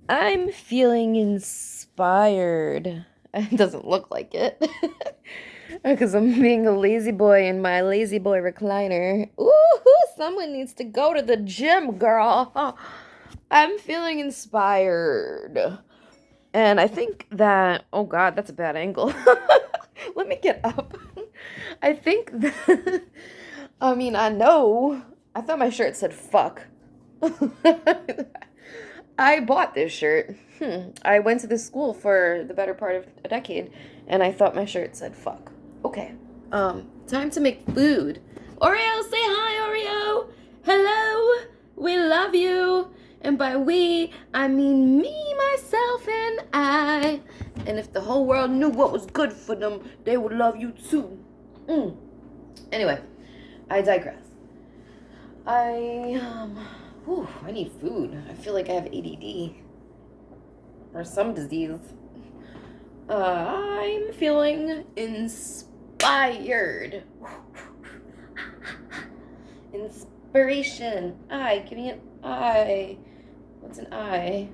I'm feeling inspired. It doesn't look like it. Because I'm being a lazy boy in my lazy boy recliner. Ooh, someone needs to go to the gym, girl. I'm feeling inspired. And I think that, oh God, that's a bad angle. Let me get up. I think that, I mean, I know. I thought my shirt said fuck. I bought this shirt. I went to this school for the better part of a decade, and I thought my shirt said fuck. Okay. Time to make food. Oreo, say hi, Oreo. Hello. We love you. And by we, I mean me, myself, and I. And if the whole world knew what was good for them, they would love you too. Anyway, I digress. I need food. I feel like I have ADD or some disease. I'm feeling inspired. Inspiration. Give me an I. What's an I?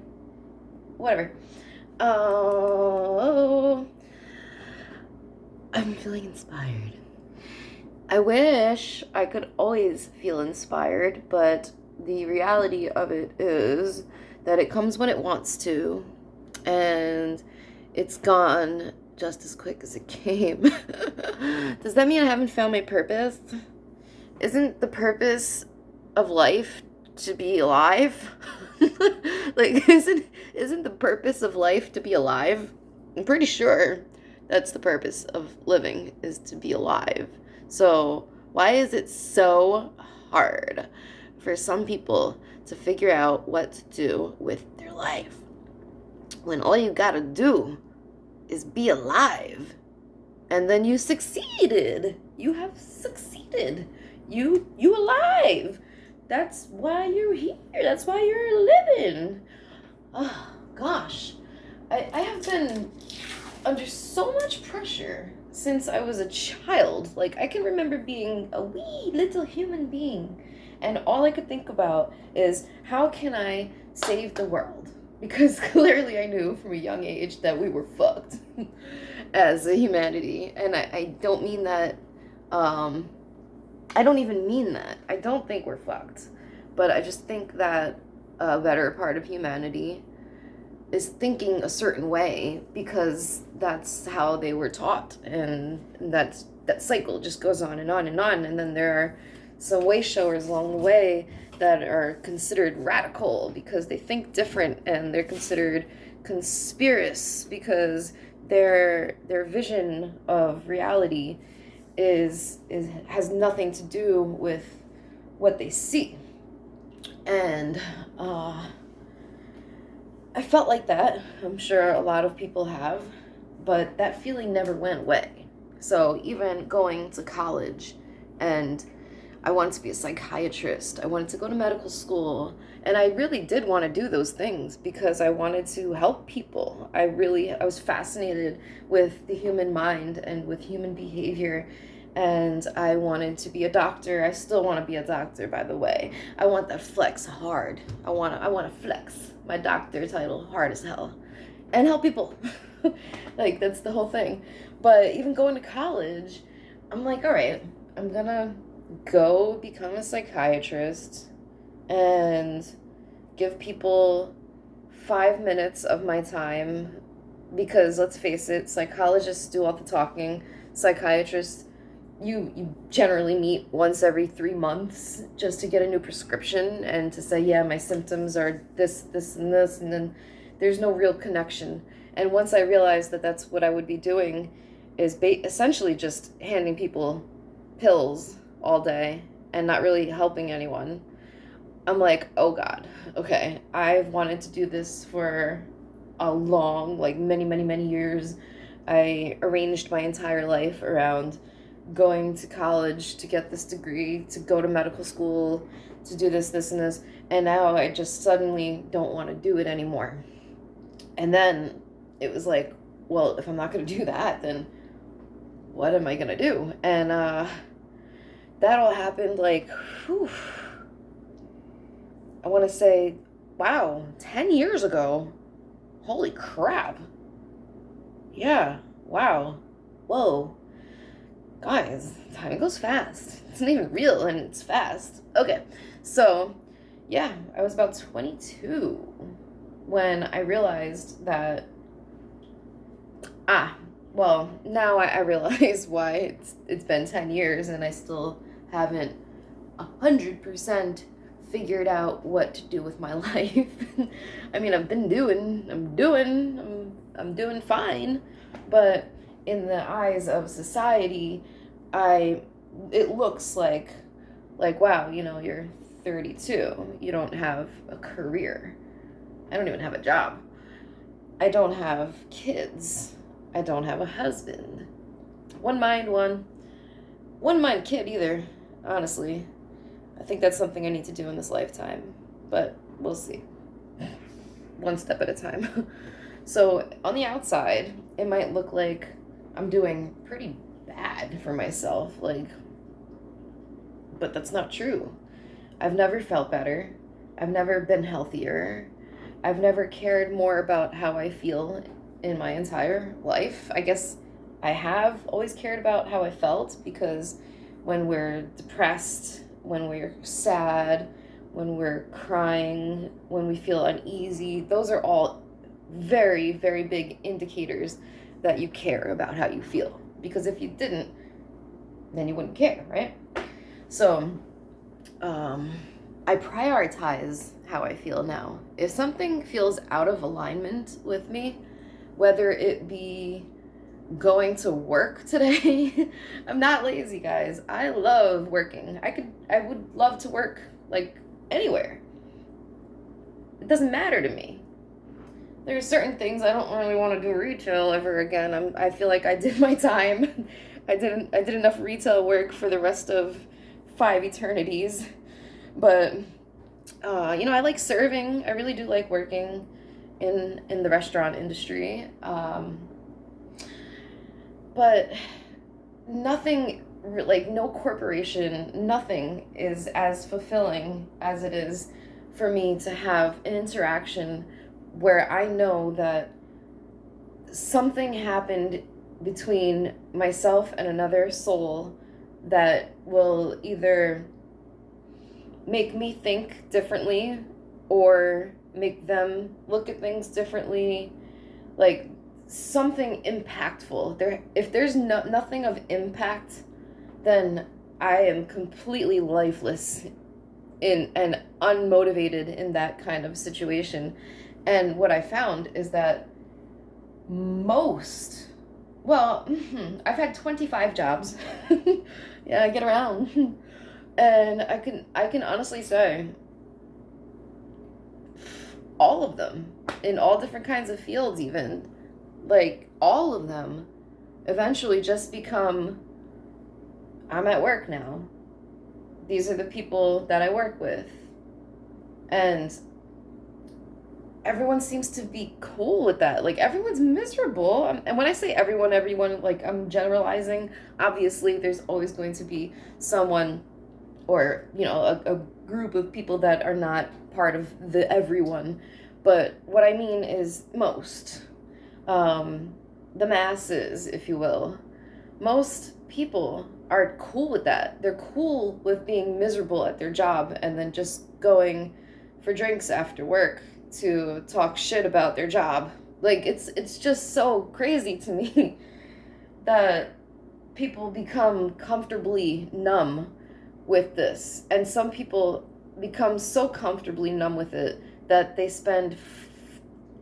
Whatever. Oh, I'm feeling inspired. I wish I could always feel inspired, but the reality of it is that it comes when it wants to, and it's gone just as quick as it came. Does that mean I haven't found my purpose? Isn't the purpose of life to be alive? Like, isn't the purpose of life to be alive? I'm pretty sure that's the purpose of living, is to be alive. So why is it so hard for some people to figure out what to do with their life when all you gotta do is be alive? And then you succeeded. You have succeeded. You alive. That's why you're here. That's why you're living. Oh gosh. I have been under so much pressure since I was a child. Like, I can remember being a wee little human being, and all I could think about is, how can I save the world? Because clearly I knew from a young age that we were fucked as a humanity. And I don't mean that, I don't even mean that. I don't think we're fucked. But I just think that a better part of humanity is thinking a certain way because that's how they were taught, and that cycle just goes on and on and on. And then there are some way showers along the way that are considered radical because they think different, and they're considered conspiracists because their vision of reality is has nothing to do with what they see. And I felt like that. I'm sure a lot of people have, but that feeling never went away. So even going to college, and I wanted to be a psychiatrist, I wanted to go to medical school, and I really did want to do those things because I wanted to help people. I was fascinated with the human mind and with human behavior, and I wanted to be a doctor. I still want to be a doctor, by the way. I want that flex hard. I want to flex my doctor title hard as hell and help people. Like, that's the whole thing. But even going to college, I'm like, all right, I'm gonna go become a psychiatrist and give people 5 minutes of my time, because let's face it, psychologists do all the talking. Psychiatrists, you generally meet once every 3 months just to get a new prescription and to say, yeah, my symptoms are this and this, and then there's no real connection. And once I realized that that's what I would be doing, is essentially just handing people pills all day and not really helping anyone, I'm like, oh God, okay, I've wanted to do this for a long, like many years. I arranged my entire life around going to college to get this degree, to go to medical school, to do this, and this, and now I just suddenly don't want to do it anymore. And then it was like, well, if I'm not going to do that, then what am I going to do? And that all happened like, whew, I want to say, wow, 10 years ago. Holy crap. Yeah. Wow. Whoa. Guys, time goes fast. It's not even real and it's fast. Okay. So, yeah, I was about 22 when I realized that, well, now I realize why it's been 10 years and I still haven't 100% figured out what to do with my life. I mean, I'm doing fine, but in the eyes of society, I it looks like wow, you're 32. You don't have a career. I don't even have a job. I don't have kids. I don't have a husband. One mind kid either, honestly. I think that's something I need to do in this lifetime, but we'll see. One step at a time. So, on the outside, it might look like I'm doing pretty bad for myself, but that's not true. I've never felt better. I've never been healthier. I've never cared more about how I feel in my entire life. I guess I have always cared about how I felt because when we're depressed, when we're sad, when we're crying, when we feel uneasy, those are all very, very big indicators that you care about how you feel. Because if you didn't, then you wouldn't care, right? So, I prioritize how I feel now. If something feels out of alignment with me, whether it be going to work today, I'm not lazy, guys. I love working. I would love to work like anywhere. It doesn't matter to me. There are certain things I don't really want to do retail ever again. I feel like I did my time. I did enough retail work for the rest of 5 eternities. But I like serving. I really do like working in the restaurant industry. But nothing, like no corporation, nothing is as fulfilling as it is for me to have an interaction where I know that something happened between myself and another soul that will either make me think differently or make them look at things differently, like something impactful. If there's nothing of impact, then I am completely lifeless in and unmotivated in that kind of situation. And what I found is that I've had 25 jobs. Yeah, I get around. And I can honestly say all of them in all different kinds of fields, even like all of them eventually just become, I'm at work now. These are the people that I work with. And everyone seems to be cool with that. Like everyone's miserable. And when I say everyone, like I'm generalizing. Obviously, there's always going to be someone or, a group of people that are not part of the everyone. But what I mean is most. The masses, if you will. Most people are cool with that. They're cool with being miserable at their job and then just going for drinks after work to talk shit about their job. Like it's just so crazy to me that people become comfortably numb with this. And some people become so comfortably numb with it that they spend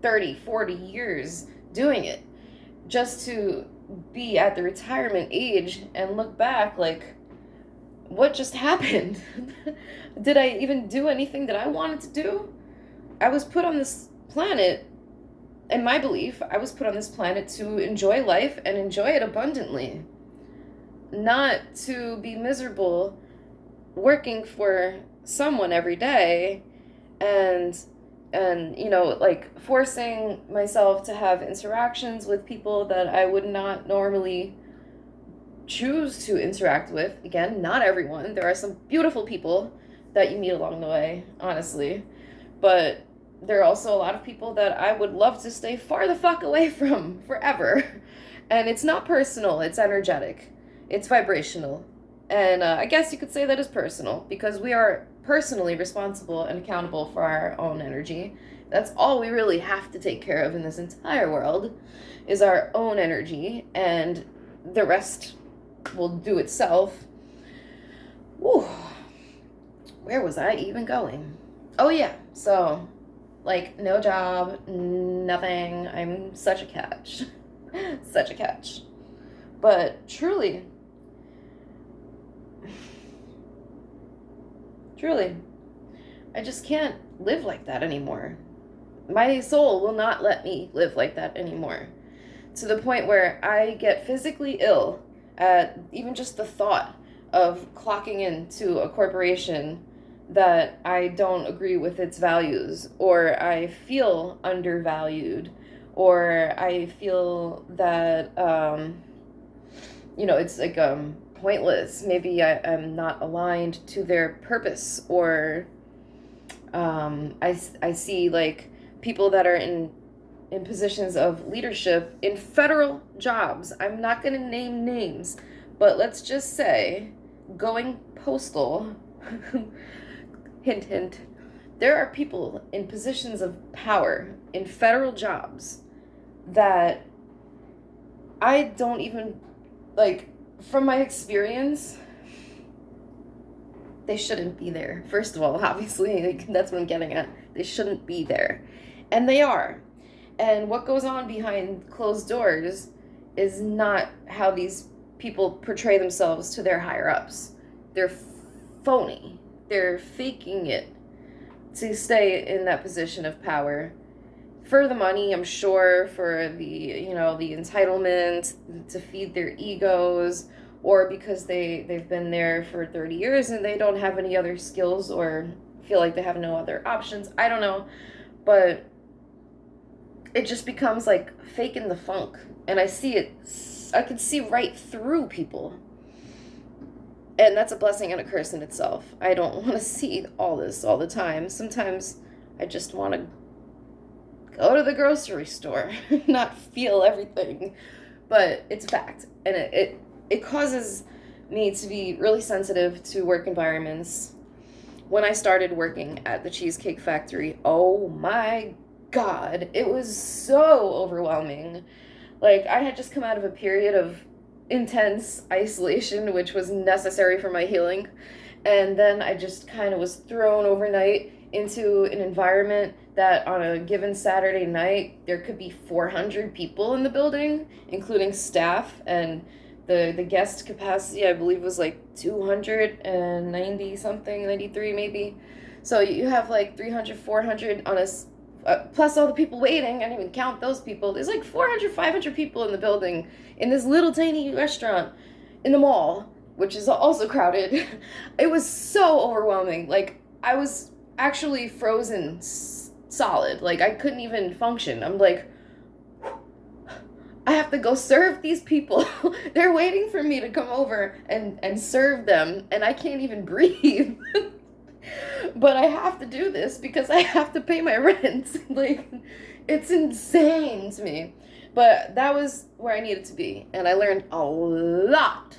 30, 40 years doing it just to be at the retirement age and look back like, what just happened? Did I even do anything that I wanted to do? I was put on this planet, in my belief, I was put on this planet to enjoy life and enjoy it abundantly. Not to be miserable working for someone every day and like forcing myself to have interactions with people that I would not normally choose to interact with. Again, not everyone. There are some beautiful people that you meet along the way, honestly. But there are also a lot of people that I would love to stay far the fuck away from forever. And it's not personal, it's energetic, it's vibrational. And I guess you could say that is personal because we are personally responsible and accountable for our own energy. That's all we really have to take care of in this entire world is our own energy, and the rest will do itself. Whew. Where was I even going? Oh, yeah. So, like, no job, nothing. I'm such a catch. Such a catch. But truly, truly, I just can't live like that anymore. My soul will not let me live like that anymore. To the point where I get physically ill at even just the thought of clocking into a corporation that I don't agree with its values, or I feel undervalued, or I feel that, it's like pointless. Maybe I'm not aligned to their purpose, or I see like people that are in positions of leadership in federal jobs. I'm not going to name names, but let's just say going postal. Hint, hint. There are people in positions of power in federal jobs that I don't even, like, from my experience, they shouldn't be there. First of all, obviously, like, that's what I'm getting at. They shouldn't be there. And they are. And what goes on behind closed doors is not how these people portray themselves to their higher ups. They're phony. They're faking it to stay in that position of power. For the money, I'm sure, for the entitlement, to feed their egos, or because they've been there for 30 years and they don't have any other skills or feel like they have no other options. I don't know. But it just becomes like faking the funk. And I can see right through people. And that's a blessing and a curse in itself. I don't want to see all this all the time. Sometimes I just want to go to the grocery store, not feel everything. But it's a fact. And it causes me to be really sensitive to work environments. When I started working at the Cheesecake Factory, oh my God, it was so overwhelming. Like, I had just come out of a period of intense isolation, which was necessary for my healing. And then I just kind of was thrown overnight into an environment that on a given Saturday night, there could be 400 people in the building, including staff, and the guest capacity, I believe, was like 290 something, 93 maybe. So you have like 300, 400 on a plus all the people waiting. I didn't even count those people. There's like 400, 500 people in the building in this little tiny restaurant in the mall, which is also crowded. It was so overwhelming. Like, I was actually frozen solid. Like, I couldn't even function. I'm like, I have to go serve these people. They're waiting for me to come over and serve them, and I can't even breathe. But I have to do this because I have to pay my rent. Like, it's insane to me. But that was where I needed to be. And I learned a lot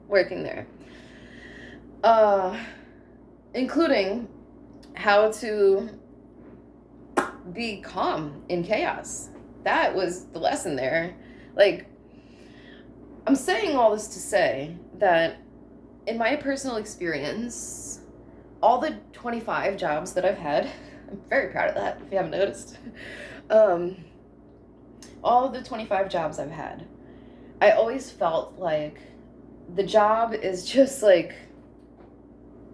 working there. Including how to be calm in chaos. That was the lesson there. Like, I'm saying all this to say that in my personal experience, all the 25 jobs that I've had, I'm very proud of that, if you haven't noticed. All of the 25 jobs I've had, I always felt like the job is just like,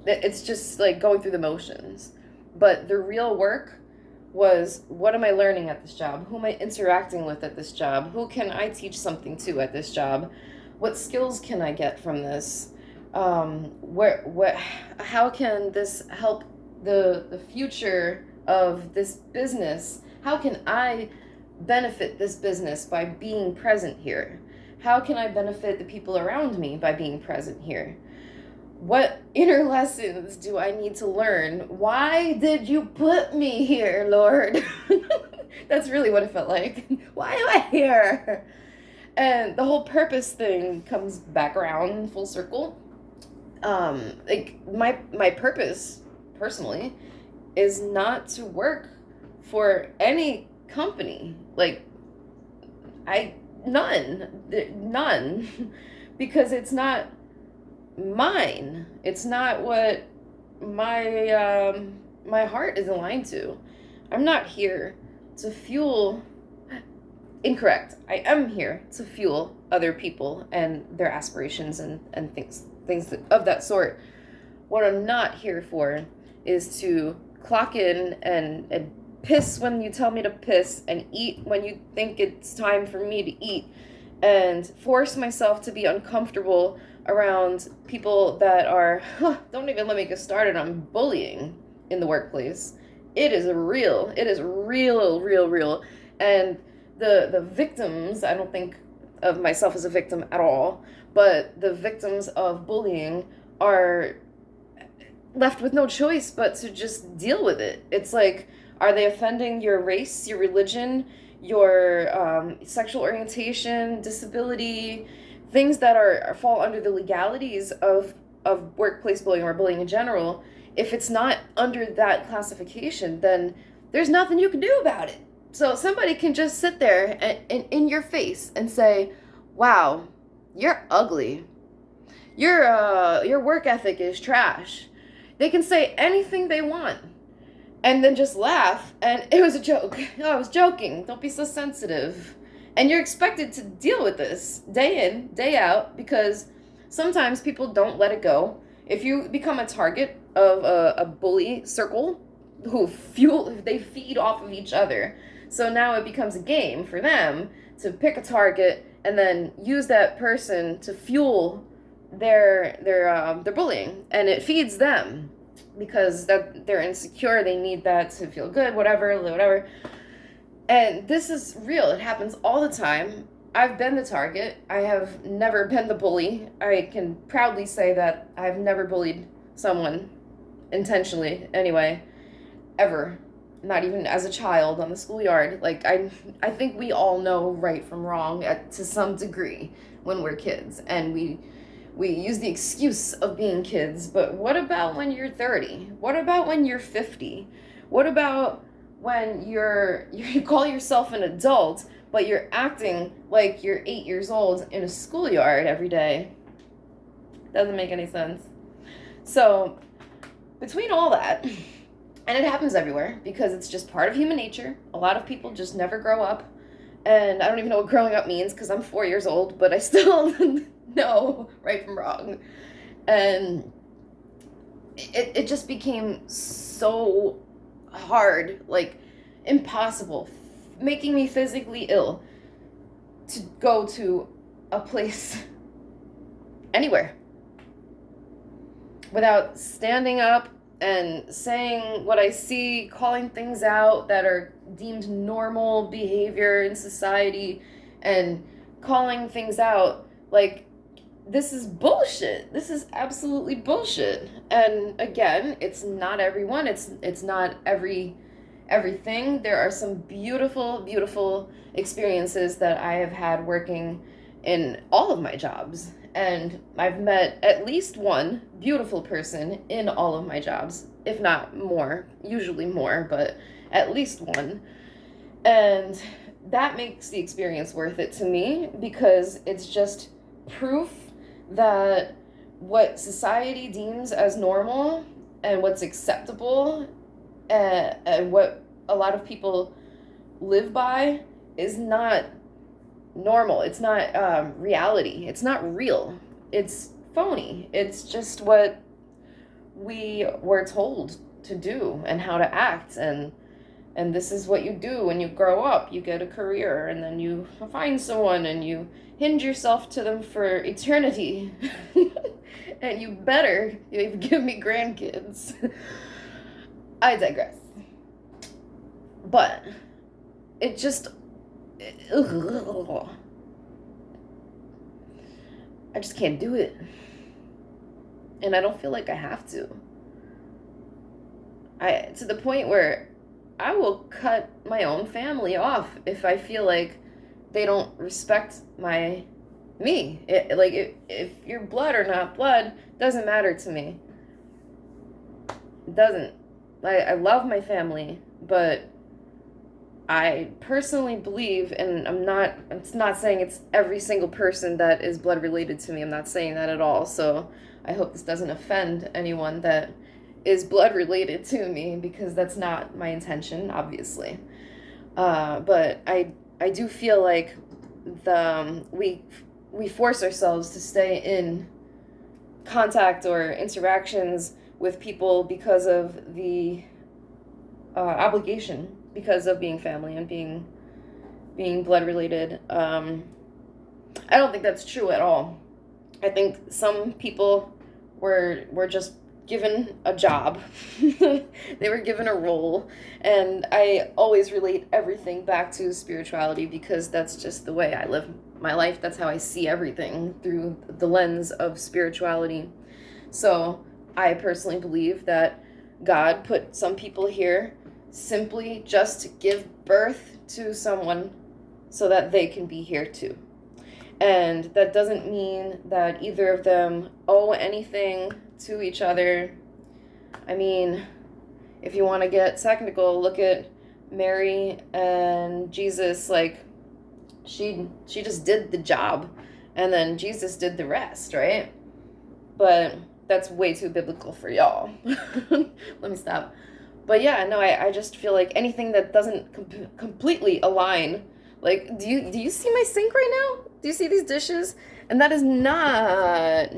it's just like going through the motions. But the real work was, what am I learning at this job? Who am I interacting with at this job? Who can I teach something to at this job? What skills can I get from this? How can this help the future of this business? How can I benefit this business by being present here? How can I benefit the people around me by being present here? What inner lessons do I need to learn? Why did you put me here, Lord? That's really what it felt like. Why am I here? And the whole purpose thing comes back around full circle. Like my purpose personally is not to work for any company. Like I none because it's not mine. It's not what my heart is aligned to. I'm not here to fuel. Incorrect. I am here to fuel other people and their aspirations and things of that sort. What I'm not here for is to clock in and piss when you tell me to piss and eat when you think it's time for me to eat and force myself to be uncomfortable around people that are, don't even let me get started on bullying in the workplace. It is real. And the victims, I don't think of myself as a victim at all, but the victims of bullying are left with no choice but to just deal with it. It's like, are they offending your race, your religion, your sexual orientation, disability, things that are fall under the legalities of workplace bullying or bullying in general? If it's not under that classification, then there's nothing you can do about it. So somebody can just sit there and in your face and say, "Wow, you're ugly. Your work ethic is trash." They can say anything they want and then just laugh and it was a joke. Oh, I was joking. Don't be so sensitive. And you're expected to deal with this day in, day out because sometimes people don't let it go. If you become a target of a bully circle they feed off of each other. So now it becomes a game for them to pick a target and then use that person to fuel their bullying, and it feeds them because that they're insecure, they need that to feel good, whatever. And this is real. It happens all the time. I've been the target. I have never been the bully. I can proudly say that I've never bullied someone intentionally anyway, ever. Not even as a child on the schoolyard. Like I think we all know right from wrong to some degree when we're kids, and we use the excuse of being kids, but what about when you're 30? What about when you're 50? What about when you call yourself an adult, but you're acting like you're 8 years old in a schoolyard every day? Doesn't make any sense. So, between all that, and it happens everywhere because it's just part of human nature. A lot of people just never grow up. And I don't even know what growing up means because I'm 4 years old, but I still know right from wrong. And it just became so hard, like impossible, making me physically ill to go to a place anywhere without standing up and saying what I see, calling things out that are deemed normal behavior in society, and calling things out like this is bullshit. This is absolutely bullshit. And again, it's not everyone. It's not everything. There are some beautiful experiences that I have had working in all of my jobs. And I've met at least one beautiful person in all of my jobs, if not more, usually more, but at least one. And that makes the experience worth it to me because it's just proof that what society deems as normal and what's acceptable and what a lot of people live by is not normal. It's not reality. It's not real. It's phony. It's just what we were told to do and how to act, and this is what you do when you grow up. You get a career and then you find someone and you hinge yourself to them for eternity. And you better give me grandkids. I digress. But it just ugh, I just can't do it And I don't feel like I have to. To the point where I will cut my own family off if I feel like they don't respect me. If you're blood or not blood doesn't matter to me. It doesn't. I love my family, but I personally believe, and it's not saying it's every single person that is blood related to me. I'm not saying that at all. So I hope this doesn't offend anyone that is blood related to me, because that's not my intention, obviously. But I do feel like we force ourselves to stay in contact or interactions with people because of the obligation, because of being family and being blood related. I don't think that's true at all. I think some people were just given a job. They were given a role, and I always relate everything back to spirituality, because that's just the way I live my life. That's how I see everything, through the lens of spirituality. So I personally believe that God put some people here simply just to give birth to someone so that they can be here too. And that doesn't mean that either of them owe anything to each other. I mean, if you want to get technical, look at Mary and Jesus. Like, she just did the job, and then Jesus did the rest, right? But that's way too biblical for y'all. Let me stop. But yeah, no, I just feel like anything that doesn't completely align. Like, do you see my sink right now? Do you see these dishes? And that is not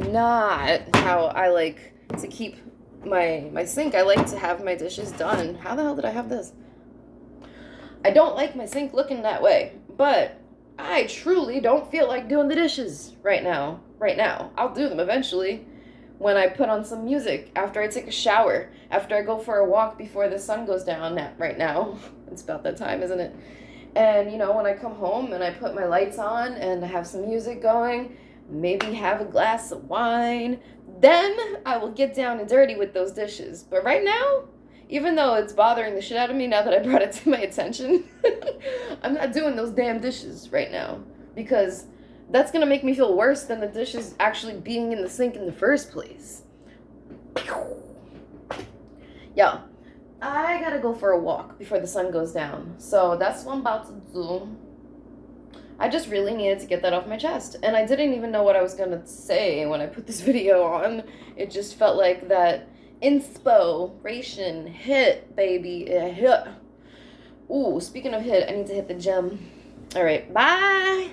how I like to keep my sink. I like to have my dishes done. How the hell did I have this? I don't like my sink looking that way, but I truly don't feel like doing the dishes right now. Right now. I'll do them eventually, when I put on some music, after I take a shower, after I go for a walk before the sun goes down. Right now. It's about that time, isn't it? And, when I come home and I put my lights on and I have some music going, maybe have a glass of wine, then I will get down and dirty with those dishes. But right now, even though it's bothering the shit out of me now that I brought it to my attention, I'm not doing those damn dishes right now, because that's going to make me feel worse than the dishes actually being in the sink in the first place. Yeah. I gotta go for a walk before the sun goes down. So that's what I'm about to do. I just really needed to get that off my chest. And I didn't even know what I was gonna say when I put this video on. It just felt like that inspiration hit, baby. It hit. Ooh, speaking of hit, I need to hit the gym. Alright, bye!